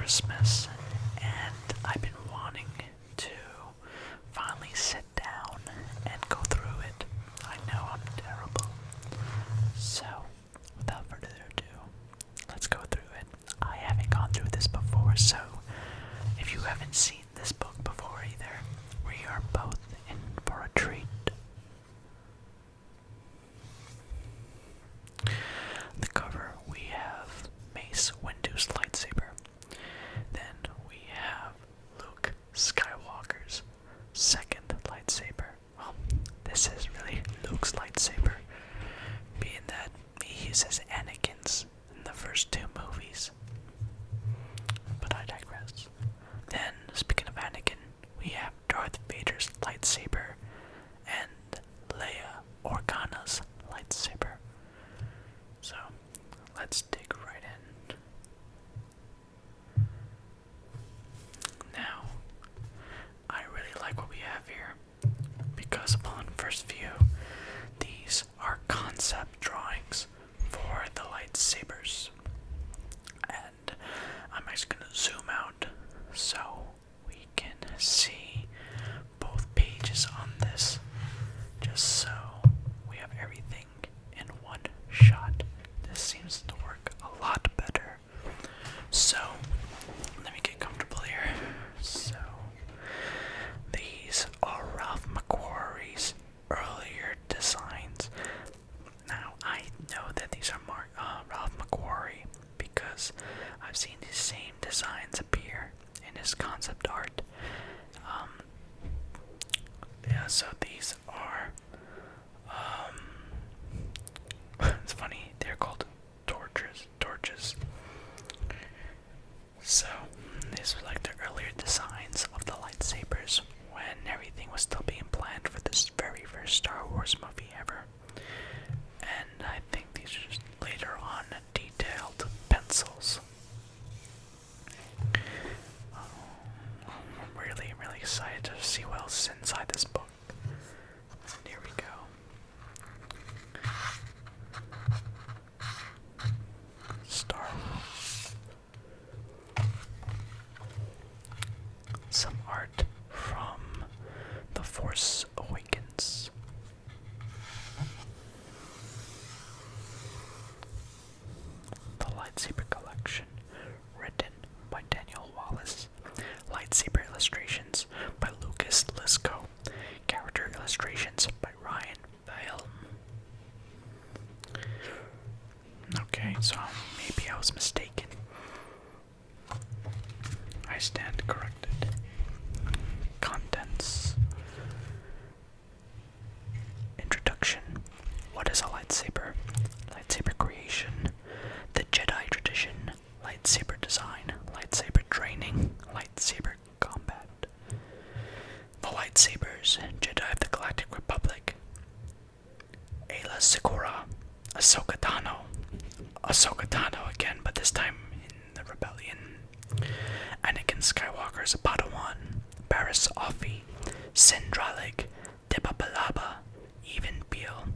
Christmas, and I've been wanting to finally sit down and go through it. I know I'm terrible. So, without further ado, let's go through it. I haven't gone through this before, so if you haven't seen this book before either, we are both in for a treat. The cover, we have Mace Windu's lightsaber. Then we have Luke Skywalker's second lightsaber. Well, this is really Luke's lightsaber, being that he uses Anakin's in the first two movies. But I digress. Then, speaking of Anakin, we have Darth Vader's lightsaber and Leia Organa's lightsaber. So, let's dig right in. Now, I really like what we have here, because upon first view, these are concept drawings for the lightsabers. And I'm actually going to zoom out so we can see both pages on this, just so we have everything in one shot. This seems to work a lot better. So, let me get comfortable here. So, these are Ralph McQuarrie's earlier designs. Now, I know that these are Ralph McQuarrie because I've seen these same designs appear in his concept art. So these are, it's funny, they're called torches. So, these were like the earlier designs of the lightsabers when everything was still being planned for this very first Star Wars movie ever. And I think these are just later on detailed pencils. I'm really excited to see what else is inside this book. And here we go. Star Wars. Some art from The Force Awakens. The Lightsaber Collection, written by Daniel Wallace. Lightsaber illustrations by Lucas Lisco. Character illustrations by Ryan Bale. Okay, so maybe I was mistaken. I stand corrected. Contents. Introduction. What is a lightsaber? Lightsaber creation. The Jedi tradition. Lightsaber design. Lightsaber training. Lightsaber combat. The lightsabers. Jedi of the Galactic Republic. Ayla Secura. Ahsoka Tano again, but this time in the Rebellion. Anakin Skywalker's Padawan. Barriss Offee. Sindralig. Debapalaba. Even Peel.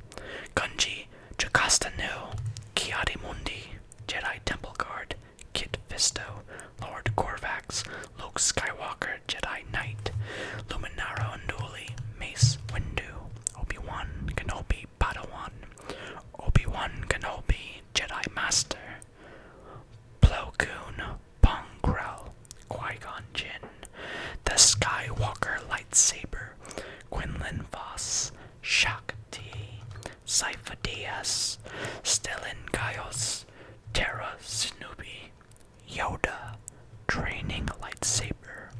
Gunji Jocasta Nu. Ki-Adi-Mundi. Jedi Temple Guard. Kit Fisto. Lord Corvax. Luke Skywalker. Jedi Knight. Luminara Unduli. Mace Windu. Obi-Wan Kenobi Padawan. Obi-Wan Kenobi Jedi Master. Plo Koon Pongrel. Qui-Gon Jinn. The Skywalker Lightsaber. Quinlan Vos. Shakti. Saifa Diaz. Stellan Gaios. Terra Snoopy. Yoda. Training Lightsaber.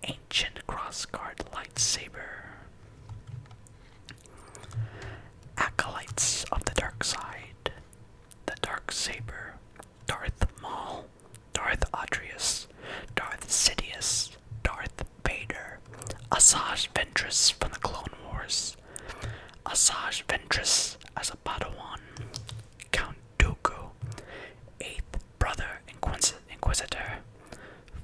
Ancient Crossguard Lightsaber. Acolytes of the Dark Side. The Dark Saber. Darth Maul. Darth Audrius. Darth Sidious. Darth Vader. Asajj Ventress from the Clone Wars. Asajj Ventress as a Padawan. Count Dooku. 8th Brother Inquisitor.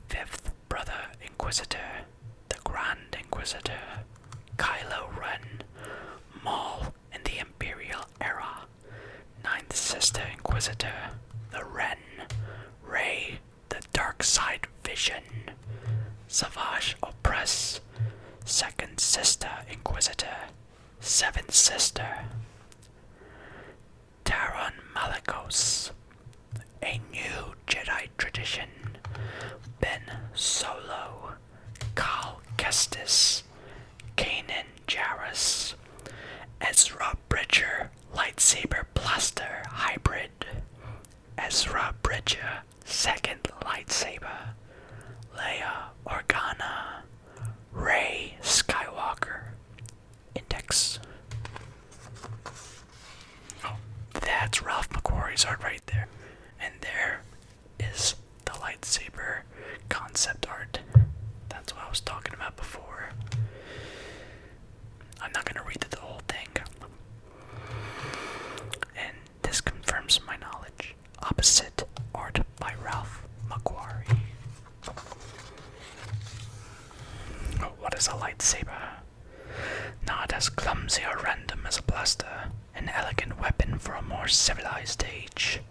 5th Brother Inquisitor. The Grand Inquisitor. Kylo Ren. Maul in the Imperial Era. 9th Sister Inquisitor. The Ren. Rey, the Dark Side Vader. Vision, Savage Opress, Second Sister Inquisitor, Seventh Sister, Taron Malicos, A New Jedi Tradition, Ben Solo, Cal Kestis, Kanan Jarrus, Ezra Bridger, Lightsaber Blaster Hybrid, Ezra Bridger, Second Lightsaber, Leia Organa, Rey Skywalker. Index. Oh, that's Ralph McQuarrie's art right there. And there is the lightsaber concept art. That's what I was talking about before. I'm not going to read the whole thing. And this confirms my knowledge. Opposite art by Ralph McQuarrie. Oh, what is a lightsaber? Not as clumsy or random as a blaster, an elegant weapon for a more civilized age.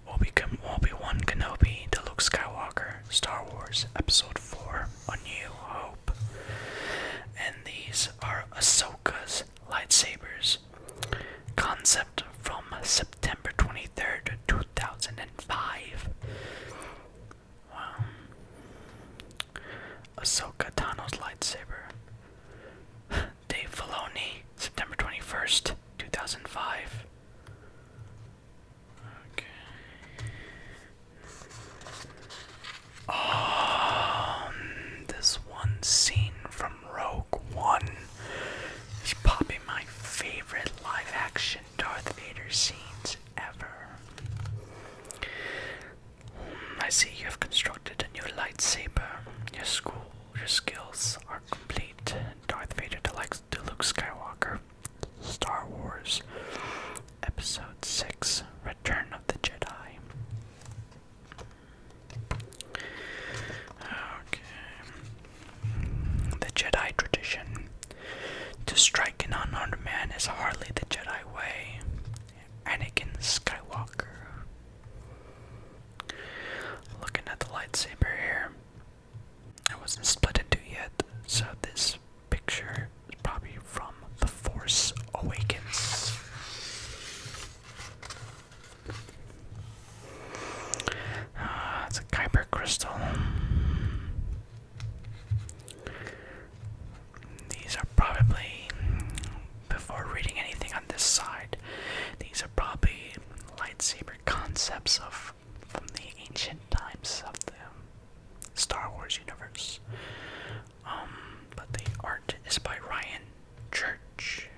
Obi-Wan Kenobi to Luke Skywalker, Star Wars Episode 4, A New Hope. And these are Ahsoka's lightsabers. Concept from September 23rd, 2005. Wow. Ahsoka Tano's lightsaber. Dave Filoni, September 21st, 2005. Okay. Oh, this one scene from Rogue One is probably my favorite live-action Darth Vader scenes ever. I see you have constructed a new lightsaber. Your skills are complete. Darth Vader to Luke Skywalker. Star Wars Episode 6, Return of the Jedi. Okay. The Jedi tradition. To strike an unarmed man is hardly the Jedi way. Anakin Skywalker. Looking at the lightsaber here. It wasn't split into yet, so this picture is probably from The Force Awakens. It's a Kyber crystal. These are probably, before reading anything on this side, these are probably lightsaber concepts from the ancient times of the Star Wars universe. But the art is by Ryan Church.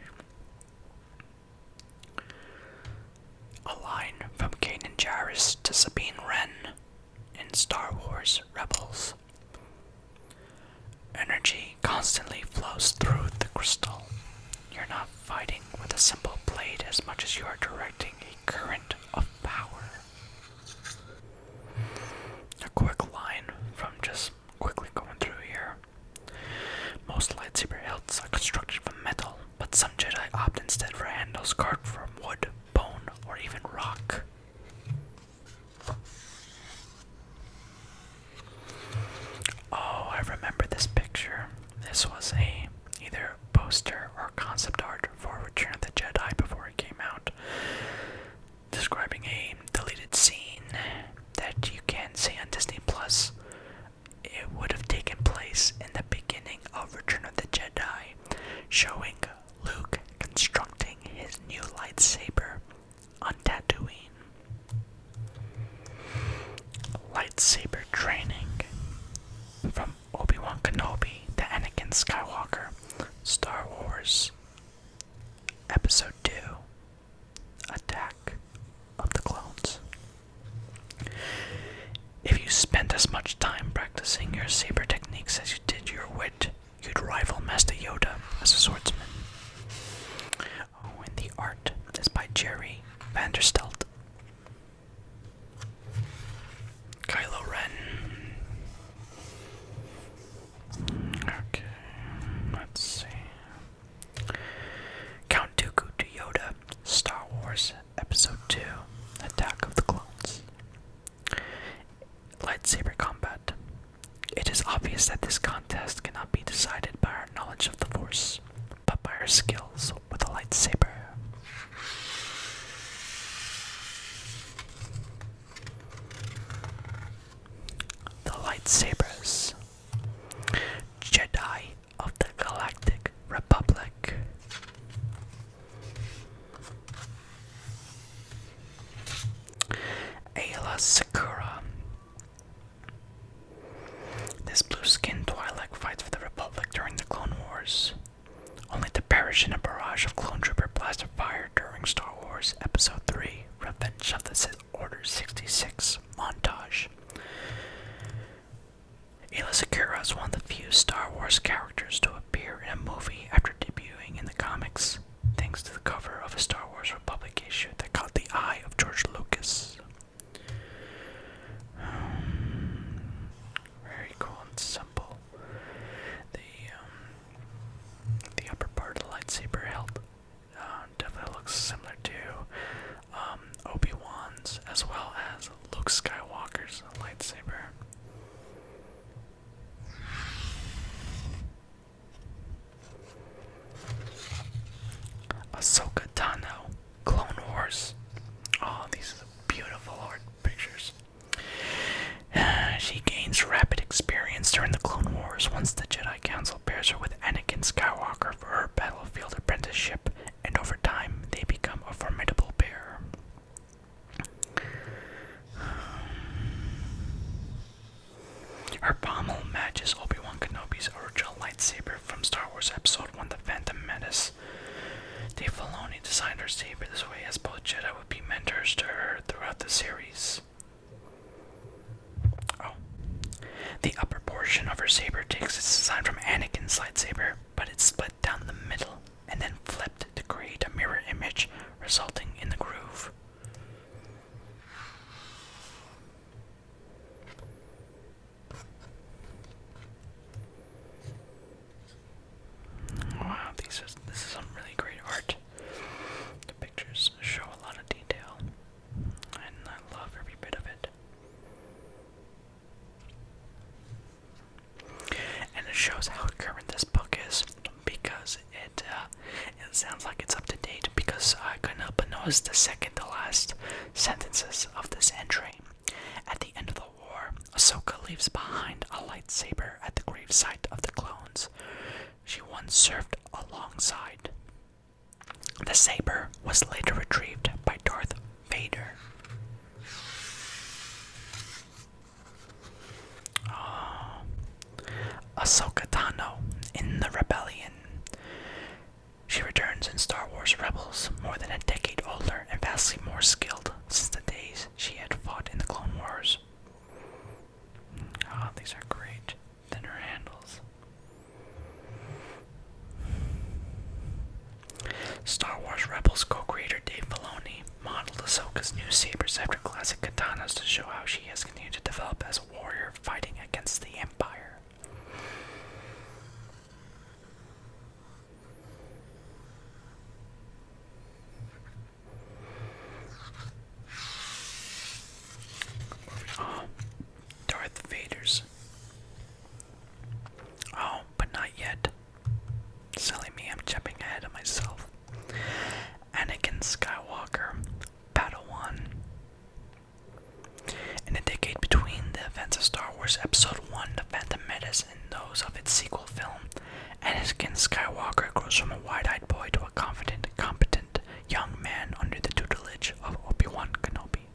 A line from Kanan Jarrus to Sabine Wren in Star Wars Rebels. Energy constantly flows through the crystal. You're not fighting with a simple blade as much as you are directing a current of power. A quick line from just quickly going through here. Most lightsaber hilts are constructed from metal, but some Jedi opt instead for handles carved from wood, bone, or even rock. Oh, I remember this picture. This was either a poster or concept art for Return of the Jedi before it came out, describing a deleted scene that you can see on Disney Plus. It would have taken place in the beginning of Return of the Jedi, showing Luke constructing his new lightsaber on Tatooine. Lightsaber training from Obi-Wan Kenobi to Anakin Skywalker, Star Wars Episode 2, Attack of the Clones. If you spent as much time practicing your saber techniques as you did your wit, you'd rival Master Yoda as a swordsman. Oh, and the art is by Jerry Vanderstelt. Kylo Ren. Okay, let's see. Count Dooku to Yoda, Star Wars Episode 2, Attack of the Clones. Lightsaber combat. is obvious that this contest cannot be decided by our knowledge of the Force, but by our skills with a lightsaber. The lightsabers. Jedi of the Galactic Republic. Ayla Secura. This blue-skinned Twi'lek fights for the Republic during the Clone Wars, only to perish in a barrage of clone trooper blaster fire during Star Wars Episode 3, Revenge of the Sith Order 66 montage. Ayla Secura is one of the few Star Wars characters to appear in a movie after debuting in the comics, thanks to the cover of a Star Wars Republic issue that caught the eye of George Lucas. Very cool and simple. The upper part of the lightsaber hilt definitely looks similar to Obi-Wan's as well as Luke Skywalker's lightsaber. Ahsoka Tano, Clone Wars. Oh, these are beautiful art pictures. She gains rapid experience during the Clone Wars once the Jedi Council pairs her with Anakin Skywalker for her battlefield apprenticeship, and over time they become a formidable pair. Her pommel matches Obi-Wan Kenobi's original lightsaber from Star Wars Episode 1, The Phantom Menace. Dave Filoni designed her saber this way as both Jedi would be mentors to her throughout the series. Oh. The upper portion of her saber takes its design from Anakin's lightsaber, but it's split down the middle and then flipped to create a mirror image, resulting in the groove. Wow, this is some really great art. The pictures show a lot of detail, and I love every bit of it. And it shows how current this book is, because it sounds like it's up to date, because I couldn't help but notice the second to last sentences of this entry. At the end of the war, Ahsoka leaves behind a lightsaber at the gravesite of the clones she once served alongside. The saber was later retrieved by Darth Vader. Oh. Ahsoka Tano in the Rebellion. She returns in Star Wars Rebels, more than a decade older and vastly more skilled since the days she had fought in the Clone Wars. Oh, these are great. Thinner handles. Star Wars Rebels co-creator Dave Filoni modeled Ahsoka's new sabers after classic katanas to show how she has continued to develop as a warrior fighting against the Empire. Oh, Darth Vader's. Oh, but not yet. Silly me, I'm jumping ahead of myself. Anakin Skywalker, Padawan. In the decade between the events of Star Wars Episode 1, The Phantom Menace, and those of its sequel film, Anakin Skywalker grows from a wide-eyed boy to a confident, competent young man under the tutelage of Obi-Wan Kenobi.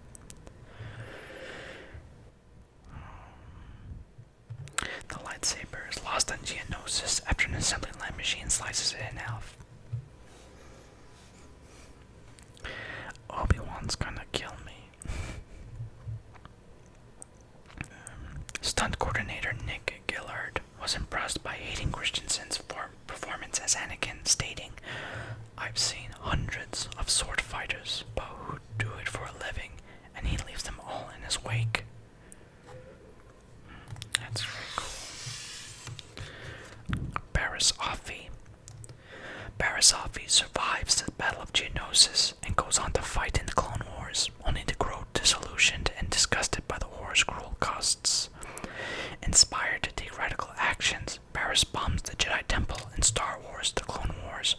The lightsaber is lost on Geonosis after an assembly line machine slices it in half. Obi-Wan's gonna kill me. Stunt coordinator Nick Gillard was impressed by Hayden Christensen's performance as Anakin, stating, "I've seen hundreds of sword fighters, but who do it for a living, and he leaves them all in his wake." That's very cool. Barriss Offee. Barriss Offee survives the Battle of Geonosis and goes on to fight in the Clone Wars, only to grow disillusioned and disgusted by the war's cruel costs. Inspired to take actions. Barriss bombs the Jedi Temple in Star Wars: The Clone Wars,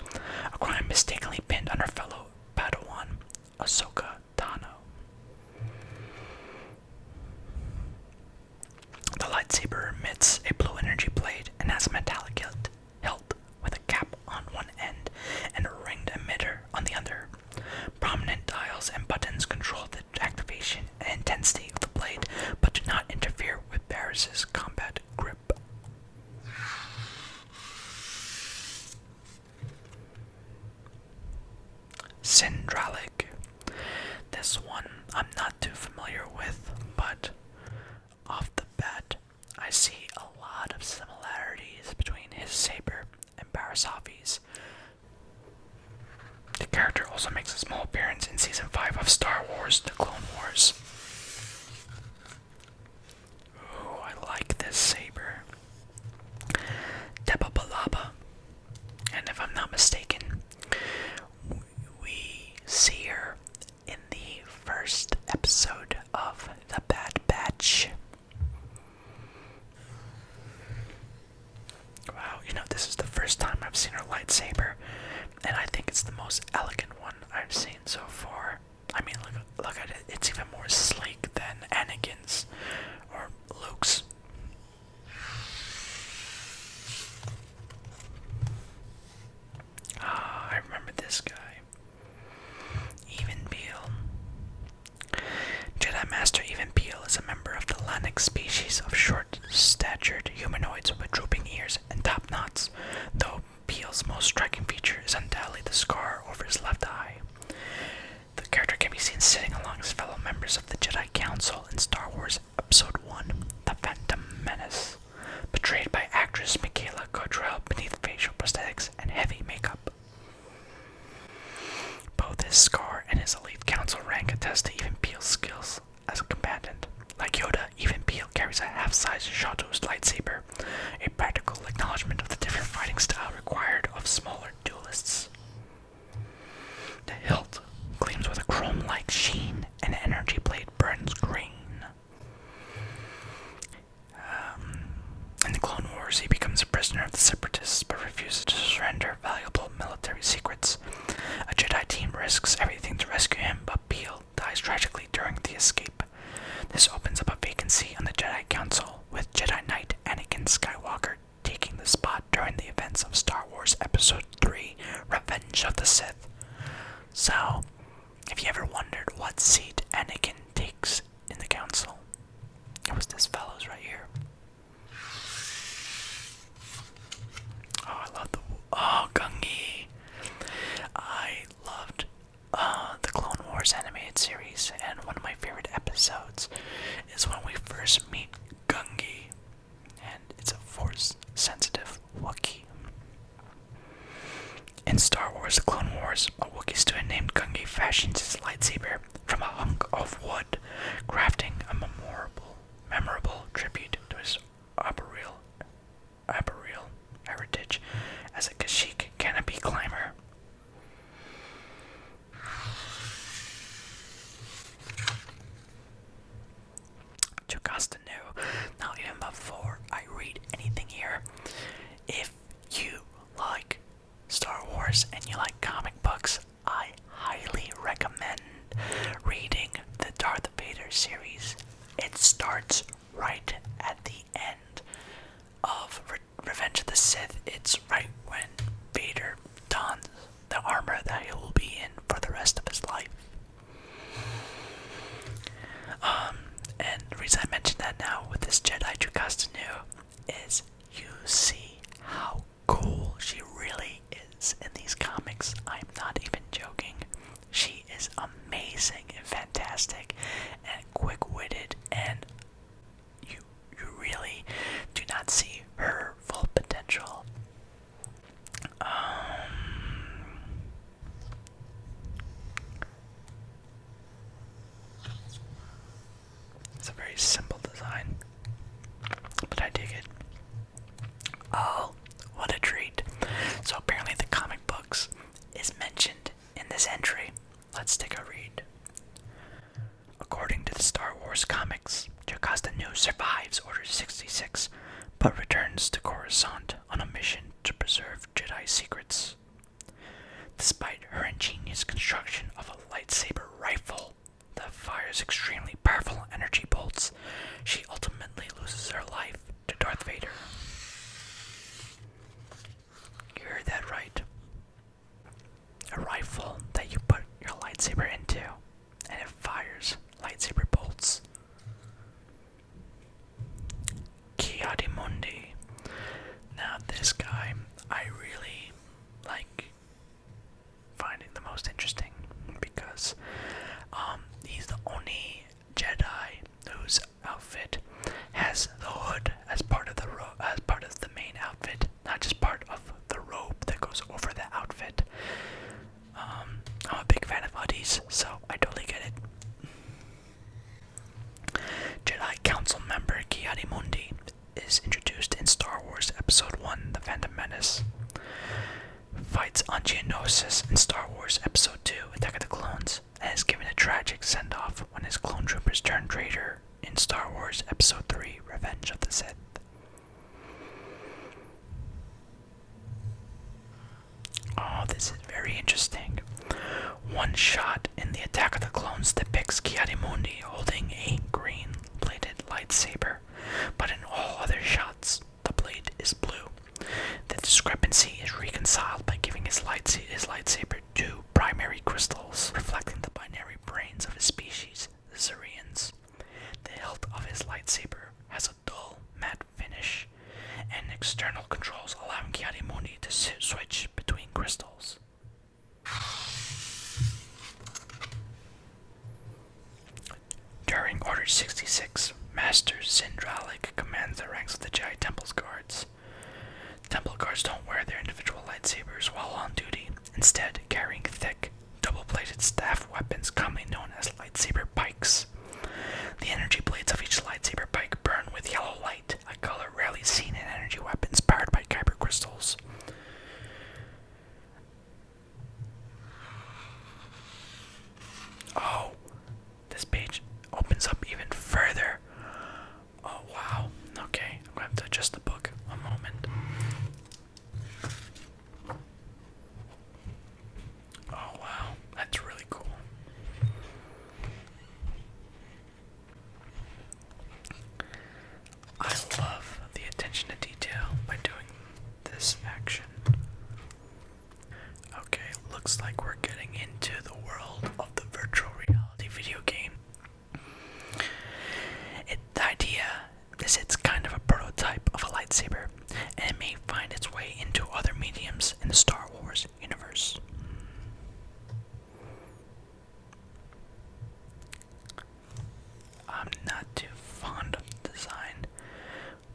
a crime mistakenly pinned on her fellow Padawan, Ahsoka Tano. The lightsaber emits a blue energy blade and has a metallic hilt with a cap on one end and a ringed emitter on the other. Prominent dials and buttons control the activation and intensity of the blade, but do not interfere with Barriss's combat grip. Syndralic. This one I'm not too familiar with, but off the bat, I see a lot of similarities between his saber and Barriss. The character also makes a small appearance in Season 5 of Star Wars: The Clone Wars. Ooh, I like this saber. Debabalaba. And if I'm not mistaken, we see her in the first episode of The Bad Batch. Wow, this is the first time I've seen her lightsaber, and I think it's the most elegant one I've seen so far. I mean, look at it. It's even more sleek than Anakin's or Luke's. I remember this guy. Even Peel. Jedi Master Even Peel is a member of the Lannic species of short-statured humanoids with drooping ears and top knots, though Peel's most striking feature is undoubtedly the scar over his left eye. The character can be seen sitting along his fellow members of the Jedi Council in Star Wars Episode 1, The Phantom Menace, portrayed by actress Michaela Cottrell beneath facial prosthetics and heavy makeup. Both his scar and his elite council rank attest to Even Peel's skills as a combatant. Like Yoda, Even Peel carries a half-size Shadow's lightsaber, a practical acknowledgement of the different fighting style required of smaller duelists. The hilt gleams with a chrome-like sheen, and the energy blade burns green. In the Clone Wars, he becomes a prisoner of the Separatists, but refuses to surrender valuable military secrets. A Jedi team risks everything to rescue him, but Peel dies tragically during the escape. This opens up a vacancy on the Jedi Council, with Jedi Knight Anakin Skywalker taking the spot during the events of Star Wars Episode 3, Revenge of the Sith. So, if you ever wondered what seat Anakin takes in the council, it was this fellow's right here. Oh, I love Gungi. I loved the Clone Wars animated series, and one of my favorite episodes is when we first meet Gungi, and it's a Force-sensitive Wookiee. In Star Wars: The Clone Wars, a Wookiee student named Gungi fashions his lightsaber from a hunk of wood, crafting a memorable tribute to his arboreal heritage as a Kashyyyk canopy climber. Jocasta knew. Now, even before I read anything here, if you like Star Wars and you like comic books, I highly recommend reading the Darth Vader series. It starts right at the end of Revenge of the Sith. It's right when Vader dons the armor that he will be in for the rest of his life. And the reason I mention that now with this Jedi Jocasta Nu is you see how cool she really is in these comics. I'm not even joking. She is amazing and fantastic and quick-witted, and you really do not see her full potential. It's a very simple design, but I dig it. Oh, what a treat. So apparently the comic books is mentioned in this entry. Let's take a read. According to the Star Wars comics, Jocasta Nu survives Order 66, but returns returns to Coruscant on a mission to preserve Jedi secrets. Despite her ingenious construction of a lightsaber rifle that fires extremely powerful energy bolts, she ultimately loses her life to Darth Vader. You heard that right. A rifle that you put your lightsaber into, and it fires lightsaber bolts. Ki-Adi-Mundi. Now this guy, I really like finding the most interesting because he's the only Jedi whose outfit has the hood as part of the main outfit, not just part of the robe that goes over the outfit. I'm a big fan of hoodies, so I totally get it. Jedi Council member Ki-Adi-Mundi is introduced in Star Wars Episode 1, The Phantom Menace. Fights on Geonosis in Star Wars Episode 2, Attack of the Clones, and is given a tragic send-off when his clone troopers turn traitor in Star Wars Episode 3, Revenge of the Sith. Oh, this is very interesting. One shot in the Attack of the Clones depicts Ki-Adi-Mundi holding a green-bladed lightsaber, but in all other shots, the blade is blue. The discrepancy is reconciled by giving his lightsaber two primary crystals, reflecting the binary brains of his species, the Zerians. The hilt of his lightsaber has a dull, matte finish, and external controls allowing Ki-Adi-Mundi to switch between crystals. During Order 66, Master Sindralik commands the ranks of the Jedi Temple's guards. Temple guards don't wear their individual lightsabers while on duty, instead carrying thick, double-bladed staff weapons commonly known as lightsaber pikes. The energy blades of each lightsaber pike burn with yellow light, a color rarely seen in energy weapons powered by kyber crystals. Oh, this page opens up even further. Oh wow, okay, I'm going to have to adjust the book a moment. Oh wow, that's really cool. I love the attention to detail by doing this action. Okay, looks like we're getting into the world of the virtual reality video game. The idea is it's kind of a prototype of a lightsaber, and it may find its way into other mediums in the Star Wars universe. I'm not too fond of the design,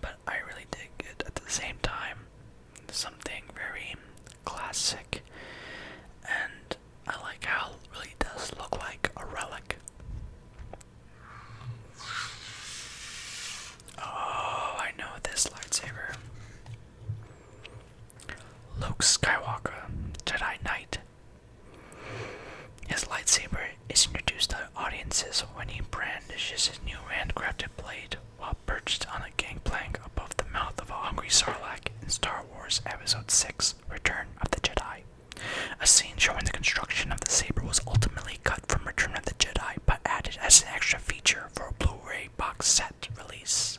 but I really dig it at the same time. Something very classic, and I like how it really does look like a relic. Oh, I know this lightsaber. Luke Skywalker, Jedi Knight. His lightsaber is introduced to audiences when he brandishes his new handcrafted blade while perched on a gangplank above the mouth of a hungry Sarlacc in Star Wars Episode 6, Return of the Jedi. A scene showing the construction of the saber was ultimately cut from Return of the Jedi, but added as an extra feature for a Blu-ray box set release.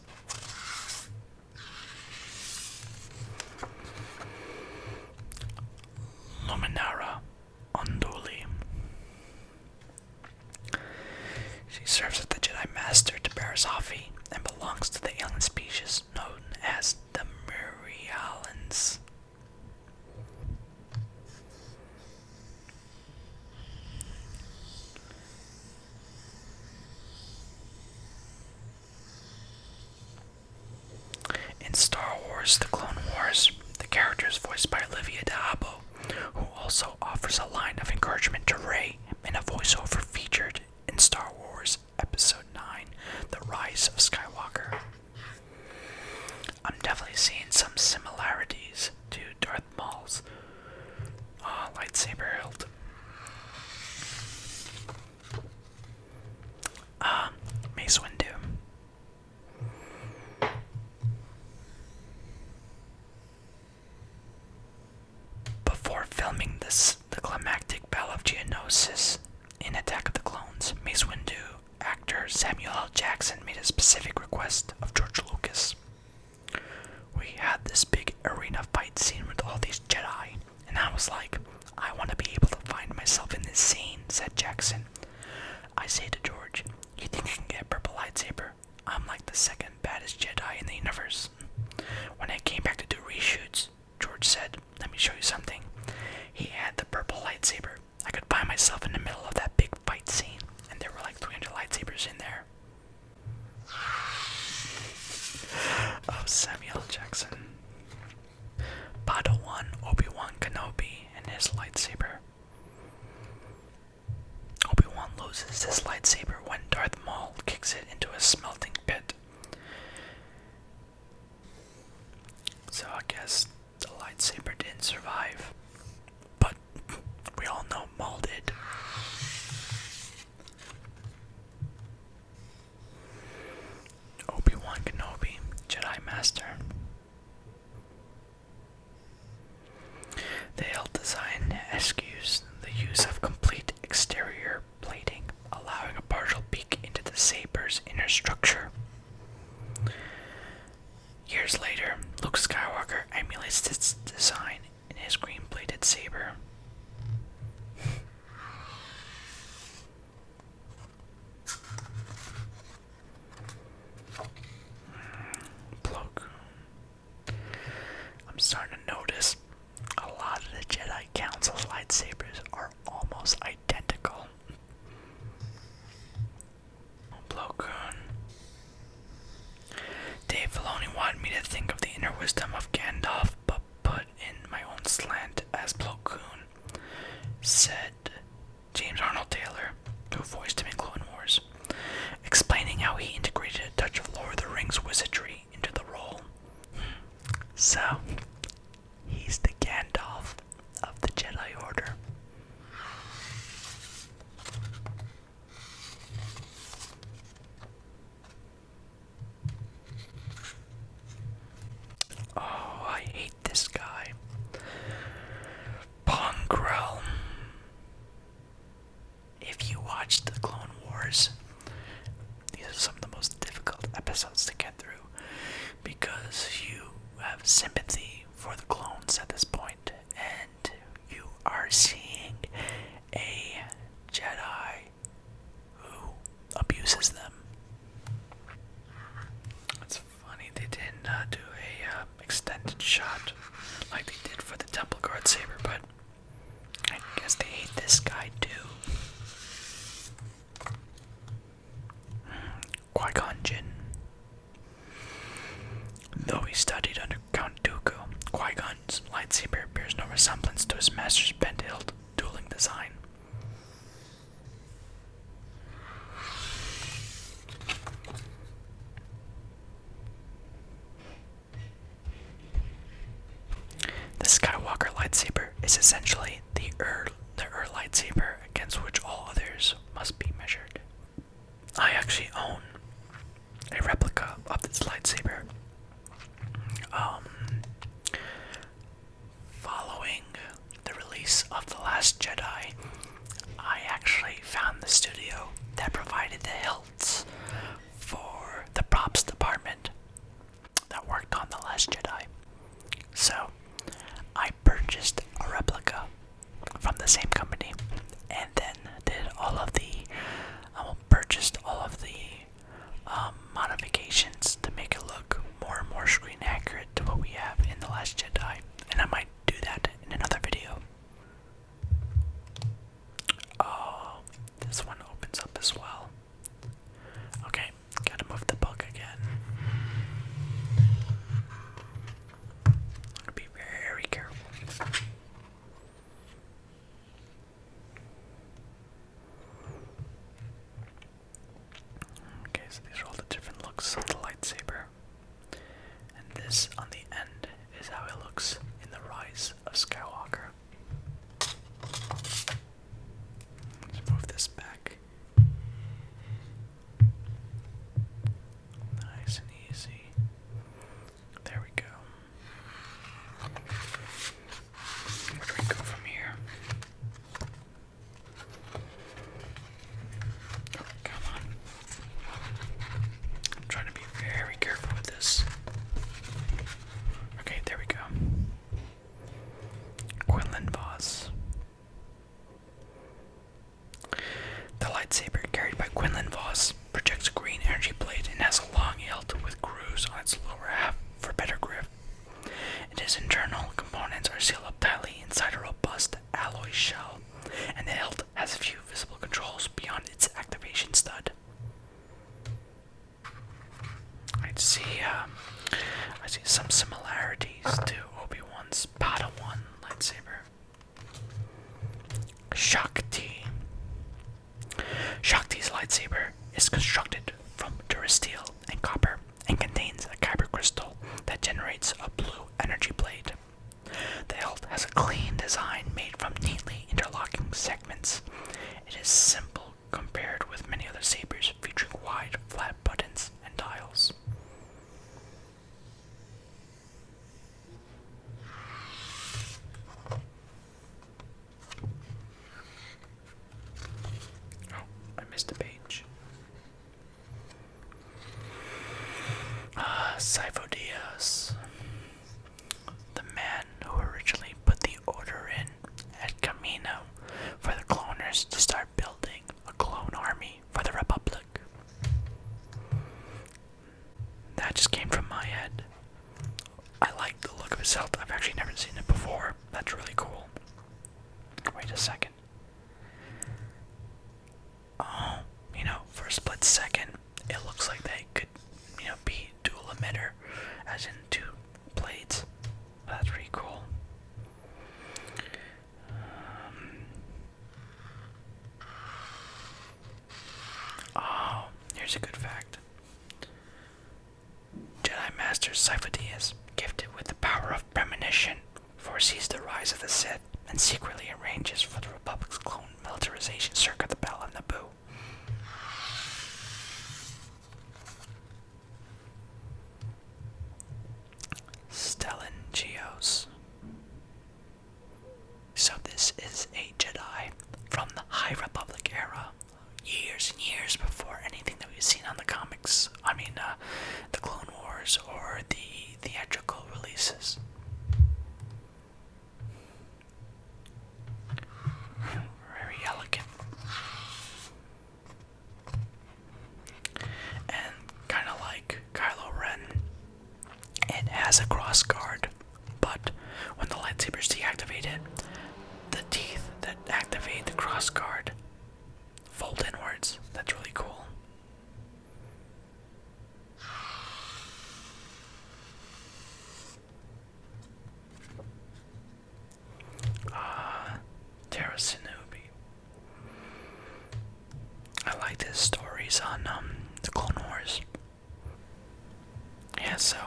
Luminara Unduli. She serves as the Jedi Master to Barazafi and belongs to the alien species known as the MERIDIans. In Star Wars The Clone Wars, the character is voiced by Olivia D'Abo, who also offers a line of encouragement to Rey in a voiceover featured in Star Wars Episode 9, The Rise of Skywalker. I'm definitely seeing some similarities to Darth Maul's lightsaber hilt. Mace Windu. filming the climactic battle of Geonosis in Attack of the Clones, Mace Windu actor Samuel L. Jackson made a specific request of George Lucas. We had this big arena fight scene with all these Jedi, and I was like, I want to be able to find myself in this scene, said Jackson. I say to George, you think you can get a purple lightsaber? I'm like the second baddest Jedi in the universe. When I came back to do reshoots, George said, let me show you something. He had the purple lightsaber. I could find myself in the middle of that big fight scene, and there were like 300 lightsabers in there. Oh, Samuel Jackson. Padawan Obi-Wan Kenobi and his lightsaber. Obi-Wan loses his lightsaber when Darth Maul kicks it into a smelting pit. So I guess the lightsaber didn't survive. But we all know Maul did. Obi-Wan Kenobi, Jedi Master. The Hilt design eschews the use of complete exterior plating, allowing a partial peek into the saber's inner structure. Years later, Luke Skywalker emulates its design in his green-plated saber. Plo Koon. I'm starting to notice a lot of the Jedi Council's lightsabers are almost identical. Plo Koon. Dave Filoni wanted me to think of the inner wisdom of Gandalf, but put in my own slant as Plo Koon, said James Arnold Taylor, who voiced him in Clone Wars, explaining how he integrated a touch of Lord of the Rings wizardry into the role. So, he's the Gandalf of the Jedi Order. Oh, I hate this guy. Pongrel. If you watched the Clone Wars, these are some of the most difficult episodes to get through because you have sympathy for the clones at this point, and you are seeing a Jedi who abuses them. It's funny they didn't do a extended shot like they did for the Temple Guard saber, but I guess they hate this guy too. Qui-Gon Jinn. Though he studied under Count Dooku, Qui-Gon's lightsaber bears no resemblance to his master's bent-hilt dueling design. The Skywalker lightsaber is essentially the Ur lightsaber against which all others must be measured. I actually own a replica of this lightsaber. Following the release of The Last Jedi, I actually found the studio that provided the hilts for the props department that worked on The Last Jedi. So, I purchased a replica from the same company, and then purchased all of the modifications to make it look more and more screen accurate to what we have in The Last Jedi, and I might do that in another video. Oh, this one opens up as well. Okay, gotta move the book again. Be very careful. Okay, so these are all the different looks of the lightsaber. And this on the end is how it looks in The Rise of Skywalker. Let's move this back. Nice and easy. There we go. Where do we go from here? Its internal components are sealed up tightly inside a robust alloy shell, and the hilt has few visible controls beyond its activation stud. I see some similarities to Obi-Wan's Padawan lightsaber. Shakti. Shakti's lightsaber is constructed from durasteel and copper and contains a kyber crystal that generates a blue energy blade. The hilt has a clean design made from neatly interlocking segments. It is simple compared with many other sabers featuring wide, flat buttons and dials. Oh, I missed a page. Synesthesia. The man who originally put the order in at Camino for the cloners to start building a clone army for the Republic. That just came from my head. I like the look of his hilt. I've actually never seen it before. That's really cool. Wait a second. Oh, for a split second, it looks like they could, be dual emitter, as in two blades. That's pretty cool. Oh, here's a good fact. Jedi Master Synesthesia, gifted with the power of premonition, foresees the rise of the Sith and secretly arranges for the Republic's clone militarization circa the Battle of Naboo. Stellan Geos. So this is a Jedi from the High Republic era, years and years before anything that we've seen on the comics. The Clone Wars or the theatrical releases. Very elegant. And kind of like Kylo Ren, it has a cross guard, but when the lightsaber is deactivated, the teeth that activate the cross guard fold inwards. That's really cool. Tara Sinubi. I liked his stories on the Clone Wars. Yeah, so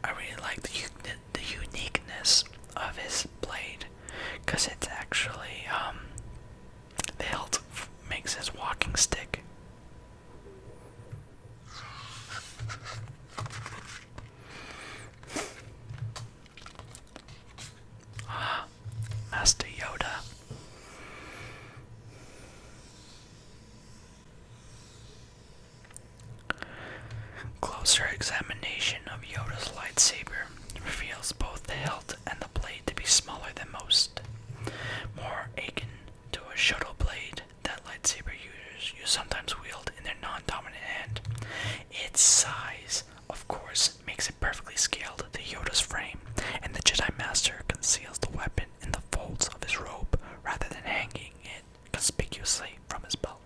I really like the uniqueness of his blade, because it's actually the hilt makes his walking stick. Master Yoda. Closer examination of Yoda's lightsaber reveals both the hilt and the blade to be smaller than most, more akin to a shuttle blade that lightsaber users sometimes wield in their non-dominant hand. Its size, of course, makes it perfectly scaled to Yoda's frame, and the Jedi Master conceals the weapon in the folds of his robe rather than hanging it conspicuously from his belt.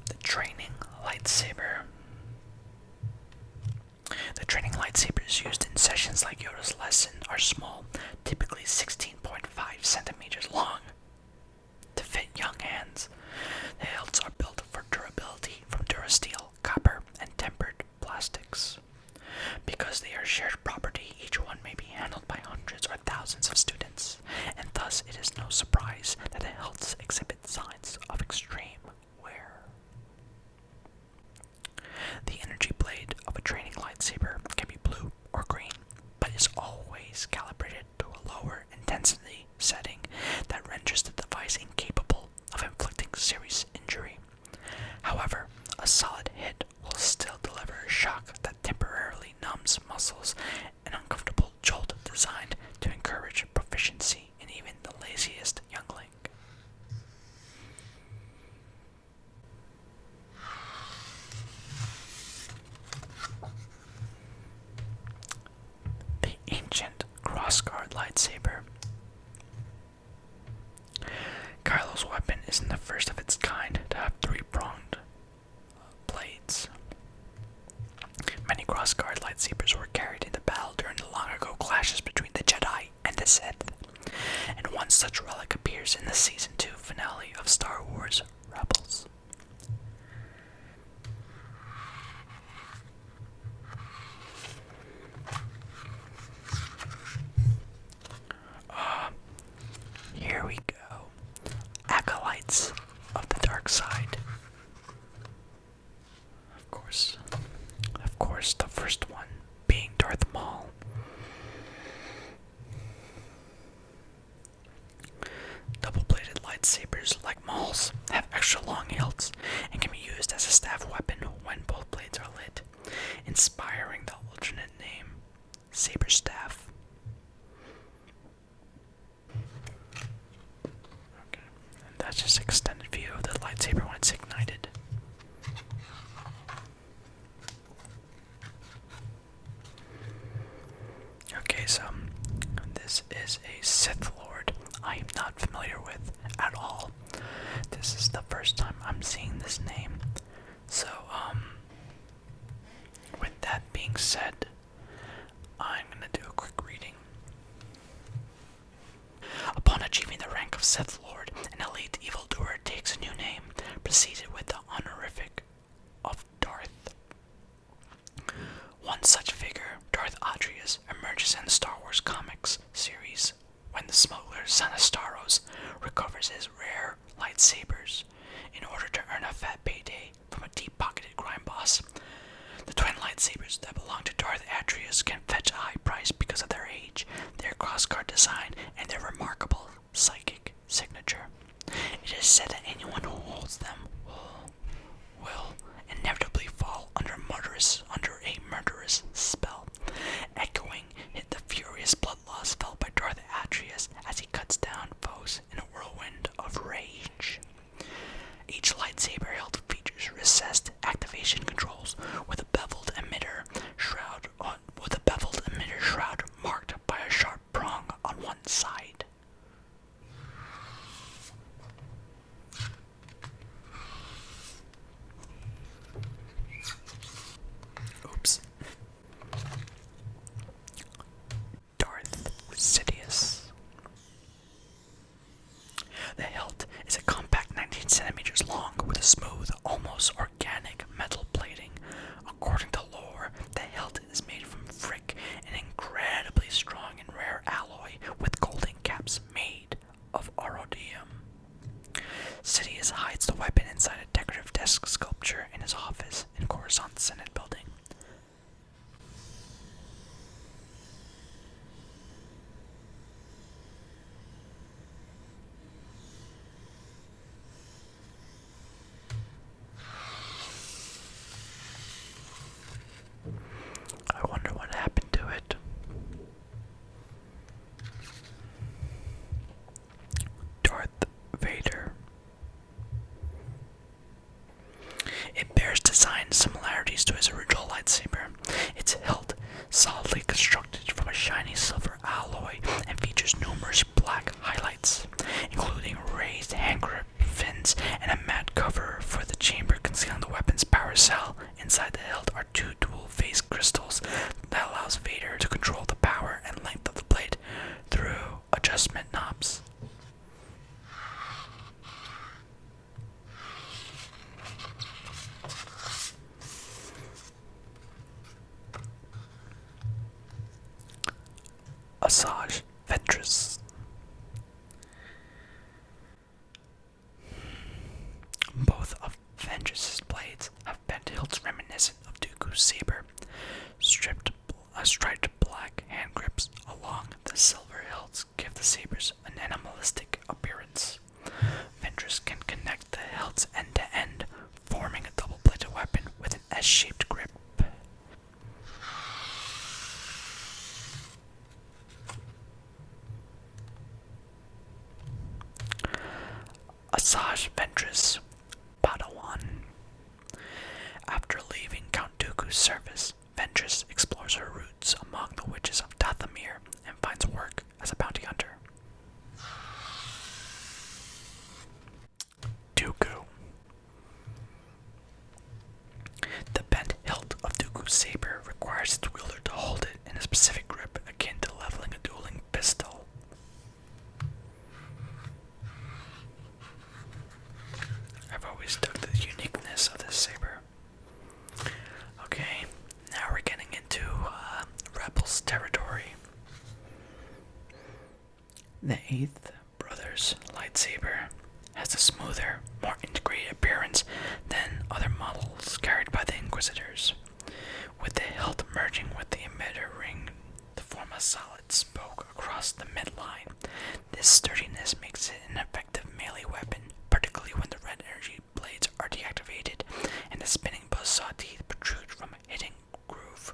The training lightsaber. The training lightsabers used in sessions like Yoda's lesson are small, typically 16.5 centimeters long, to fit young hands. The hilts are built for durability from durasteel, copper, and tempered plastics. Because they are shared property, each one may be handled by hundreds or thousands of students, and thus it is no surprise that the hilts exhibit signs of extreme wear. The energy blade of a training lightsaber can be blue or green, but is always calibrated to a lower intensity setting that renders the device incapable of inflicting serious injury. However, a solid hit will still deliver a shock that temporarily numbs muscles, an uncomfortable jolt designed to encourage proficiency such relic appears in the Season 2 finale of Star Wars Rebels. Here we go. Acolytes of the dark side. Of course, the first one being Darth Maul. Double-bladed lightsabers, like Maul's, have extra long hilts and can be used as a staff weapon when both blades are lit, inspiring the alternate name, Saber Staff. Okay, and that's just an extended view of the lightsaber when it's ignited. Okay, so this is a Sith Lord I am not familiar with at all. This is the first time I'm seeing this name. So, with that being said, I'm gonna do a quick reading. Upon achieving the rank of Sith Lord, an elite evildoer takes a new name, preceded with the honorific of Darth. One such figure, Darth Atreus, emerges in the Star Wars comics series when the smuggler Synesthesia recovers his rare lightsabers in order to earn a fat payday from a deep-pocketed crime boss. The twin lightsabers that belong to Darth Atreus can fetch a high price because of their age, their crossguard design, and their remarkable psychic signature. It is said that anyone who holds them will inevitably fall under a murderous spell, echoing the furious blood loss felt by Darth Atreus as he cuts down foes in a whirlwind of rage. Each lightsaber hilt features recessed activation controls with a beveled emitter shroud marked by a sharp prong on one side. Oops. Darth Sidious. The hilt is a compact 19 centimeters long with a smooth, almost organic metal plating. According to lore, the hilt is made from frick, an incredibly strong and rare alloy with golden caps made of aurodium. Sidious hides the weapon inside a decorative desk sculpture in his office in Coruscant Senate building. I wonder what happened to it. Darth Vader. It bears design similarities to his original lightsaber. Its hilt, solidly constructed from a shiny silver alloy, and features numerous black highlights, including raised hand grip fins and a matte cover for the chamber concealing the weapon's power cell. Inside the hilt are two dual-phase crystals that allows Vader to control the power and length of the blade through adjustment knobs. Asajj Ventress. Both of Ventress's blades have bent hilts reminiscent of Dooku's saber, striped black hand grips along the silver hilts give the sabers an animalistic appearance. Ventress can connect the hilts end to end, forming a double-bladed weapon with an S-shaped grip. Asajj Ventress, Padawan. After leaving Count Dooku's service, Ventress explores her roots among the witches of Dathomir and finds work as a bounty hunter. Dooku. The bent hilt of Dooku's saber requires its wielder to hold it in a specific grip akin to leveling a dueling pistol. The eighth brother's lightsaber has a smoother, more integrated appearance than other models carried by the Inquisitors, with the hilt merging with the emitter ring to form a solid spoke across the midline. This sturdiness makes it an effective melee weapon, particularly when the red energy blades are deactivated and the spinning buzzsaw teeth protrude from a hidden groove.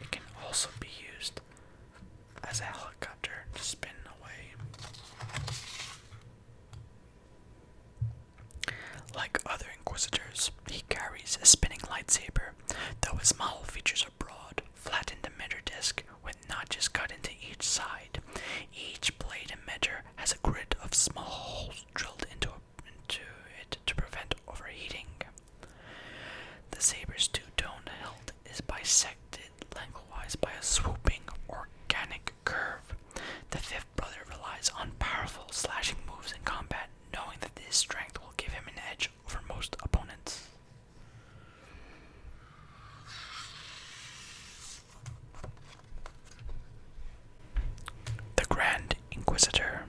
It can also be used as a helicopter to spin away. Like other Inquisitors, he carries a spinning lightsaber, though his model features a broad, flattened emitter disc with notches cut into each side. Each blade emitter has a grid of small holes drilled into it to prevent overheating. The saber's two-tone hilt is bisected lengthwise by a swooping, organic curve. The fifth brother relies on powerful slashing moves in combat, knowing that his strength will give him an edge over most opponents. The Grand Inquisitor.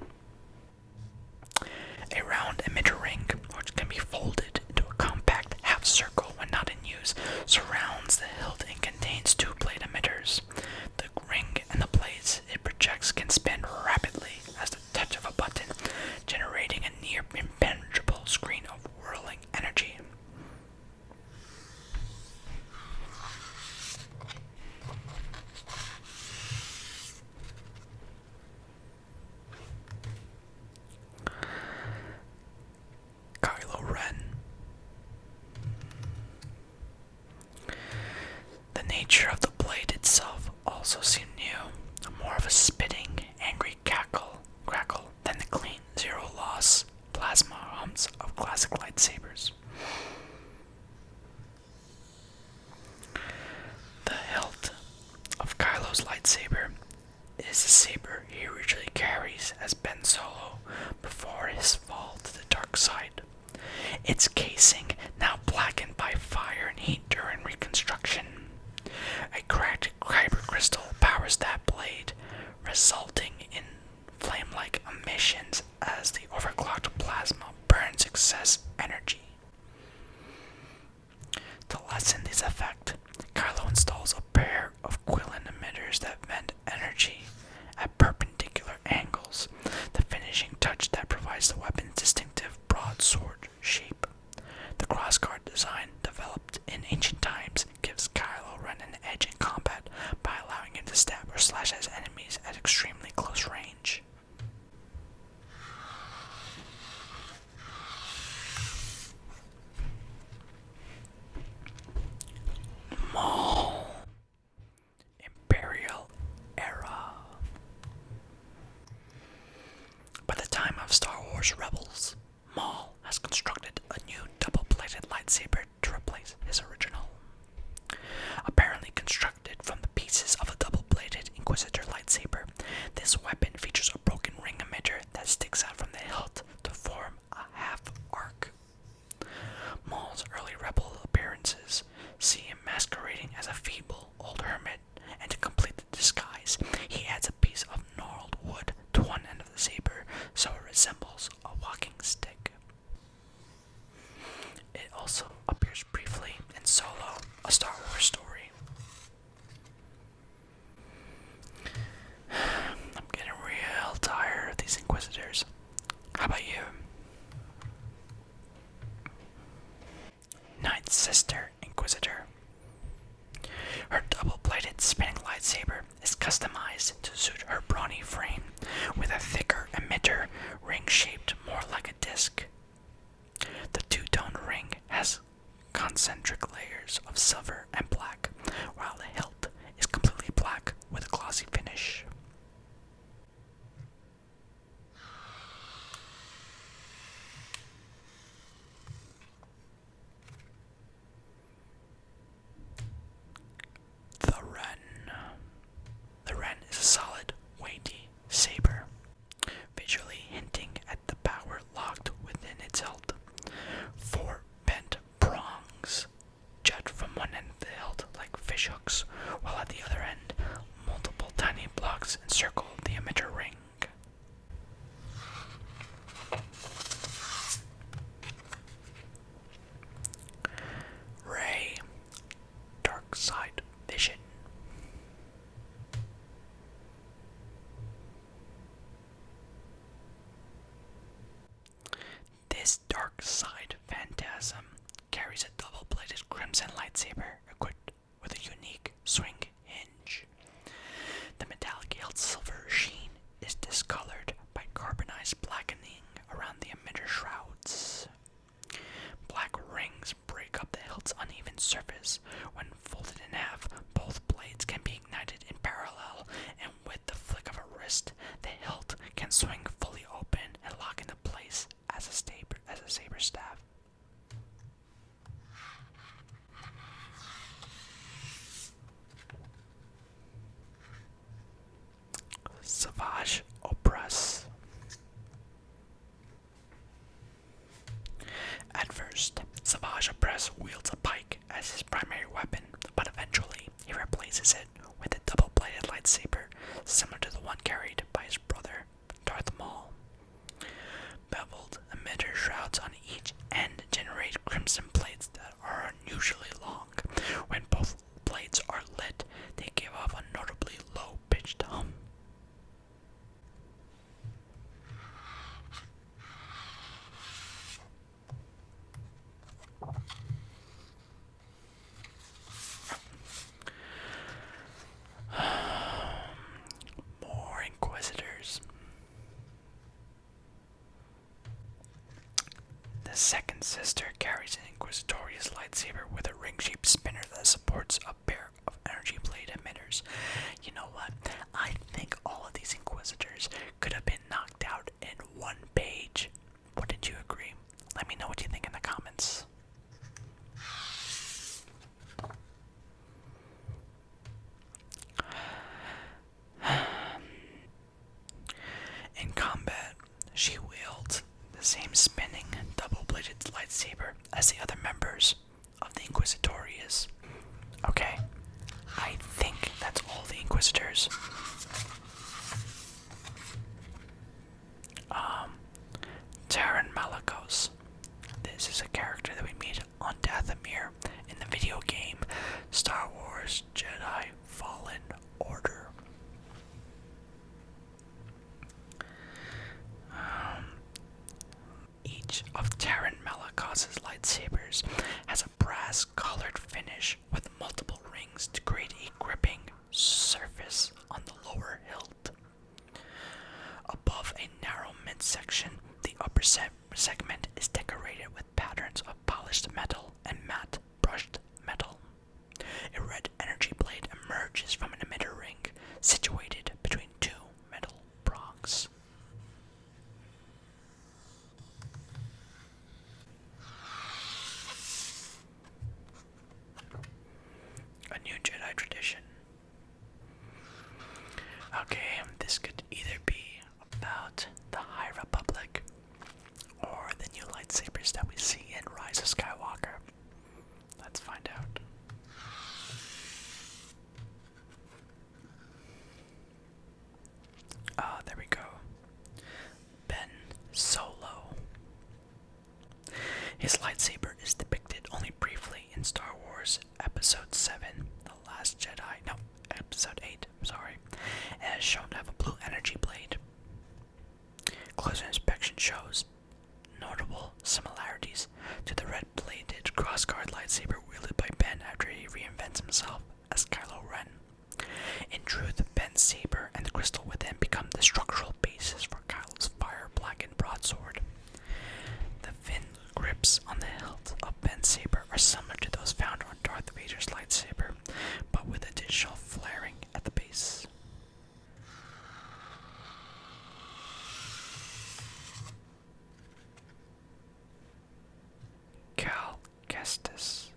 A round emitter ring, which can be folded into a compact half circle when not in use, surrounds the hilt and contains two blade emitters. The ring and the blades it projects can spin rapidly as the touch of a button, generating a near impenetrable screen of whirling energy. Kylo Ren. The nature of the blade itself also seemed new, more of a spitting, angry crackle than the clean, zero-loss plasma hums of classic lightsabers. The hilt of Kylo's lightsaber is the saber he originally carries as Ben Solo before his fall to the dark side. Its casing, now blackened by fire and heat during reconstruction. A cracked kyber crystal powers that blade, resulting in flame-like emissions as the overclocked plasma burns excess energy. To lessen this effect, Kylo installs a pair of Quillen emitters that vent energy at perpendicular angles, the finishing touch that provides the weapon's distinctive broadsword shape. The crossguard design, developed in ancient times, gives Kylo Ren an edge in combat by allowing him to stab or slash his enemies at extremely close range. Maul. Imperial Era. By the time of Star Wars Rebels, Maul has constructed a new double-bladed lightsaber to replace his original. Apparently constructed from the pieces of a double-bladed Inquisitor lightsaber, fishhooks, while at the other end, multiple tiny blocks encircle the emitter ring. Ray, dark side vision. This dark side phantasm carries a double-bladed crimson lightsaber equipped with a unique swing hinge. The metallic hilt silver sheen is discolored by carbonized blackening around the emitter shrouds. Black rings break up the hilt's uneven surface. When folded in half, both blades can be ignited in parallel, and with the flick of a wrist, the hilt can swing fully open and lock into place as a saber staff. Savage Opress. At first, Savage Opress wields a pike as his primary weapon, but eventually he replaces it with a double-bladed lightsaber similar to the one carried by his brother, Darth Maul. Beveled emitter shrouds on each end generate crimson blades that are unusually long. When both blades are lit, they give off a notably low-pitched hum. More Inquisitors. The second sister carries an Inquisitorious lightsaber with a ring-shaped spinner that supports a pair of energy blade emitters. You know what? I think all of these Inquisitors could have been knocked out in one page. Wouldn't you agree? Let me know what you think in the comments. In combat, she wields the same spinning, double-bladed lightsaber as the other members of the Inquisitorious. Okay, I think that's all the Inquisitors. Taron Malicos. This is a character that we meet on Dathomir in the video game Star Wars Jedi Fallen Order. Each of Taron Malicos' lightsabers has a brass-colored finish with multiple rings to create a gripping surface on the lower hilt. Above a narrow midsection, the upper segment is decorated with patterns of polished metal and matte brushed metal. A red energy blade emerges from an emitter ring situated between two metal prongs. A new Jedi tradition. Okay, this could either be about the High Republic or the new lightsabers that we see in Rise of Skywalker. Let's find out. There we go. Ben Solo. His lightsaber is depicted only briefly in Star Wars Episode 7, The Last Jedi. No, Episode 8, sorry. And is shown to have a blue energy blade. Closer inspection shows notable similarities to the red-bladed crossguard lightsaber wielded by Ben after he reinvents himself as Kylo Ren. In truth, Ben's saber and the crystal within become the structural basis for Kylo's fire-blackened broadsword. The fin grips on the hilt of Ben's saber are similar to those found on Darth Vader's lightsaber, but with additional flaring at the base. Cal Kestis.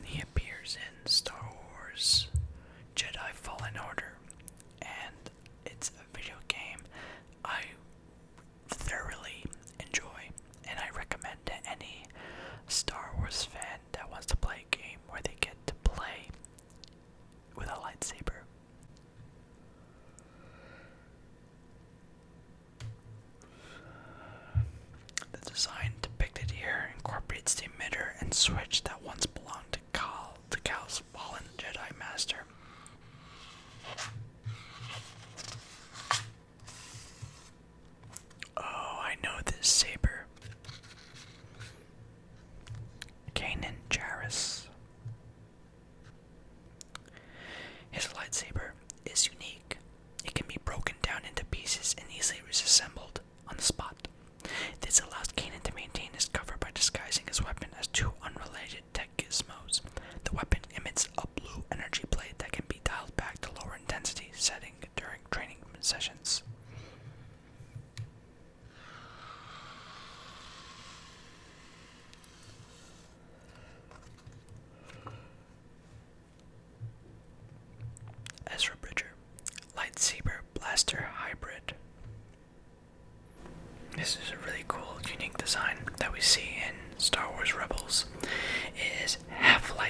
He appears in Star Wars Jedi Fallen Order, and it's a video game I thoroughly enjoy, and I recommend to any Star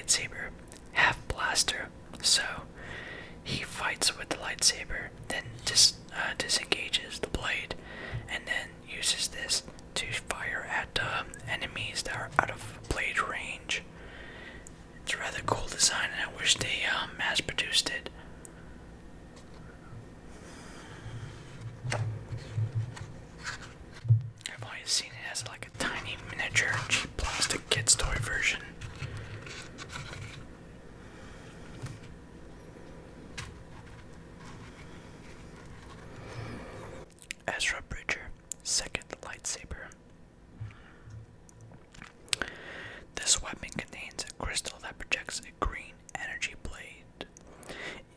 lightsaber, half blaster, so he fights with the lightsaber, then disengages the blade, and then uses this to fire at enemies that are out of blade range. It's a rather cool design, and I wish they mass produced it. I've only seen it as like a tiny miniature cheap plastic kid's toy version. Ezra Bridger, second lightsaber. This weapon contains a crystal that projects a green energy blade.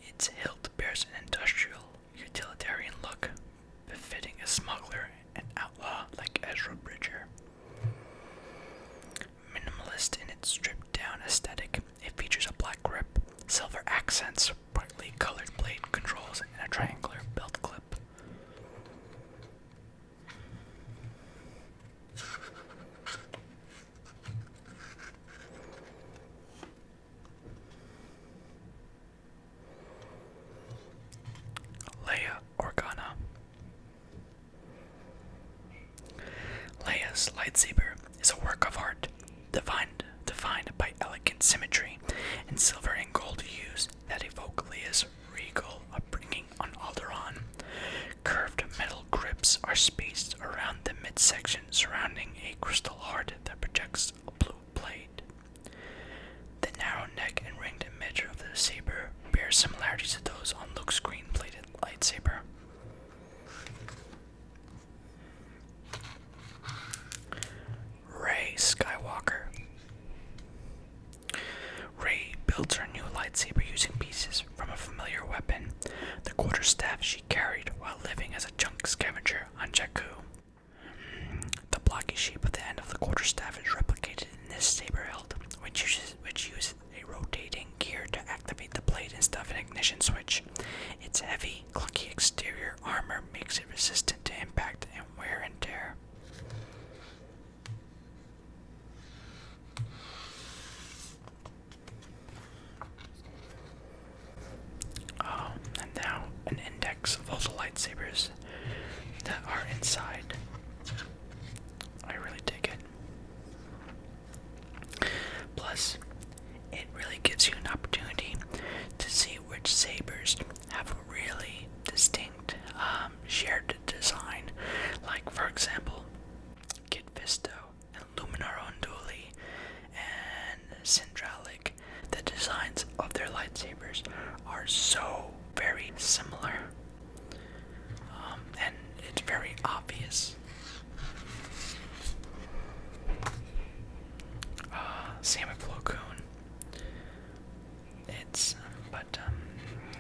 Its hilt bears an industrial, utilitarian look, befitting a smuggler and outlaw like Ezra Bridger. Minimalist in its stripped-down aesthetic, it features a black grip, silver accents, brightly colored blade controls, and a triangular belt clip. Leia Organa. Leia's lightsaber is a work of art, defined by elegant symmetry and silver and gold hues that evoke Leia's regal upbringing on Alderaan. Curved metal grips are spaced around the midsection surrounding a crystal heart that projects a blue blade. The narrow neck and ringed image of the saber bear similarities to those on Luke's green-bladed lightsaber. Rey Skywalker. Rey builds her new lightsaber using pieces from a familiar weapon, the quarterstaff she carried while living as a junk scavenger on Jakku. The blocky shape of the end of the quarterstaff is replicated in this saber hilt, which uses a rotating gear to activate the blade instead of an ignition switch. Its heavy, clunky exterior armor makes it resistant to impact and wear and tear. Oh, and now an index of all the lightsabers that are inside. I really dig it. Plus, it really gives you an opportunity to see which sabers have a really distinct shared design. Like, for example, Kit Fisto and Luminar Unduli and Syndralic. The designs of their lightsabers are so very similar, and it's very obvious. Same with Plo Koon. But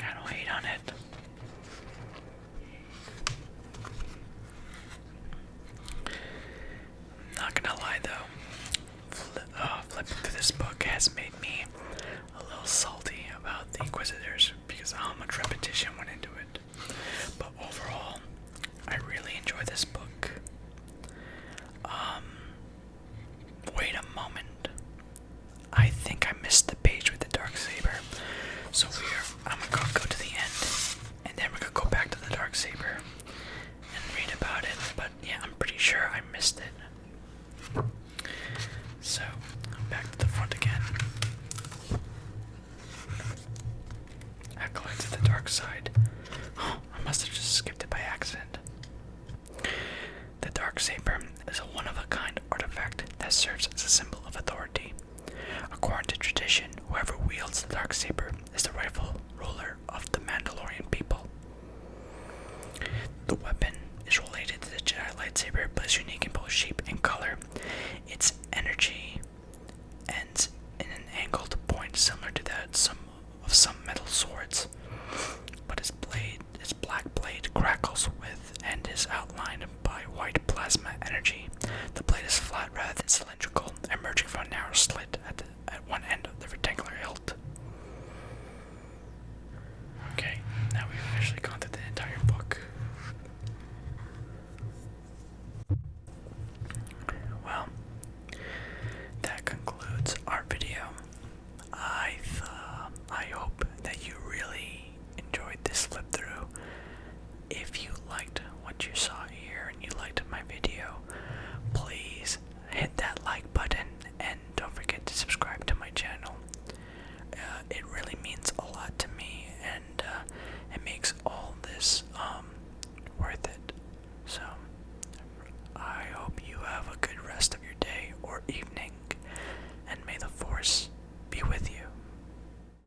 I don't hate on it. Not gonna lie though, flipping through this book has made me a little salty about the Inquisitors because of how much repetition went into it. But overall, I really enjoy this book. Wait a moment. I think I missed the page with the Darksaber. So I'm gonna go to the end, and then we're gonna go back to the Darksaber and read about it. But yeah, I'm pretty sure I missed it. So, back to the front again. Acolytes of the dark side. Oh, I must have just skipped it by accident. The Darksaber is a one-of-a-kind artifact that serves as a symbol of authority. According to tradition, whoever wields the Darksaber is the rightful ruler of the Mandalorian people. The weapon is related to the Jedi lightsaber, but is unique in both shape and color. Its energy ends in an angled point similar to that of some metal swords, but its black blade crackles with and is outlined by white plasma energy. The blade is flat rather than cylindrical, emerging from a narrow slit at one end of the rectangular hilt. Okay, now we've officially gone through the entire book. Well, that concludes our video. what you saw here and you liked my video, please hit that like button and don't forget to subscribe to my channel. It really means a lot to me, and it makes all this worth it. So I hope you have a good rest of your day or evening.